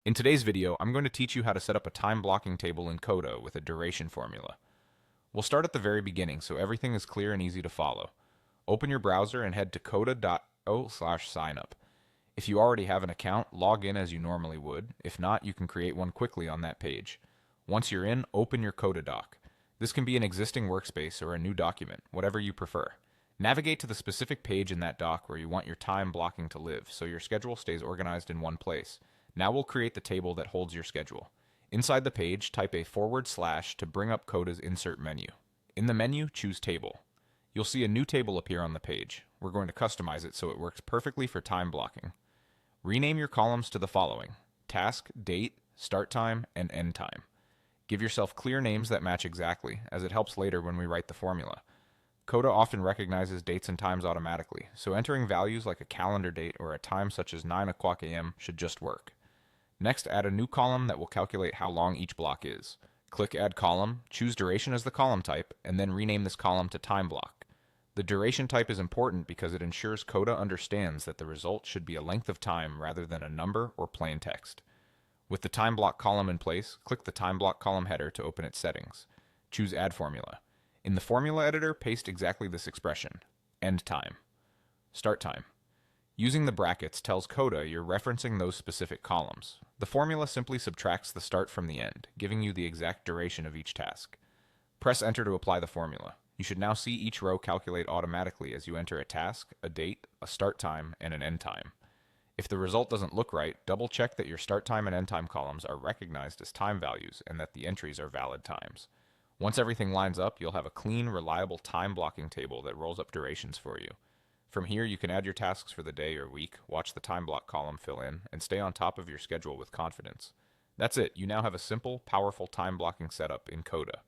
In today's video, I'm going to teach you how to set up a time blocking table in Coda with a duration formula. We'll start at the very beginning so everything is clear and easy to follow. Open your browser and head to coda.io/signup. If you already have an account, log in as you normally would. If not, you can create one quickly on that page. Once you're in, open your Coda doc. This can be an existing workspace or a new document, whatever you prefer. Navigate to the specific page in that doc where you want your time blocking to live so your schedule stays organized in one place. Now we'll create the table that holds your schedule. Inside the page, type a / to bring up Coda's insert menu. In the menu, choose Table. You'll see a new table appear on the page. We're going to customize it so it works perfectly for time blocking. Rename your columns to the following: task, date, start time, and end time. Give yourself clear names that match exactly, as it helps later when we write the formula. Coda often recognizes dates and times automatically, so entering values like a calendar date or a time such as 9 o'clock a.m. should just work. Next, add a new column that will calculate how long each block is. Click Add Column, choose Duration as the column type, and then rename this column to Time Block. The duration type is important because it ensures Coda understands that the result should be a length of time rather than a number or plain text. With the Time Block column in place, click the Time Block column header to open its settings. Choose Add Formula. In the formula editor, paste exactly this expression: End Time. Start Time. Using the brackets tells Coda you're referencing those specific columns. The formula simply subtracts the start from the end, giving you the exact duration of each task. Press Enter to apply the formula. You should now see each row calculate automatically as you enter a task, a date, a start time, and an end time. If the result doesn't look right, double check that your start time and end time columns are recognized as time values and that the entries are valid times. Once everything lines up, you'll have a clean, reliable time blocking table that rolls up durations for you. From here, you can add your tasks for the day or week, watch the time block column fill in, and stay on top of your schedule with confidence. That's it. You now have a simple, powerful time blocking setup in Coda.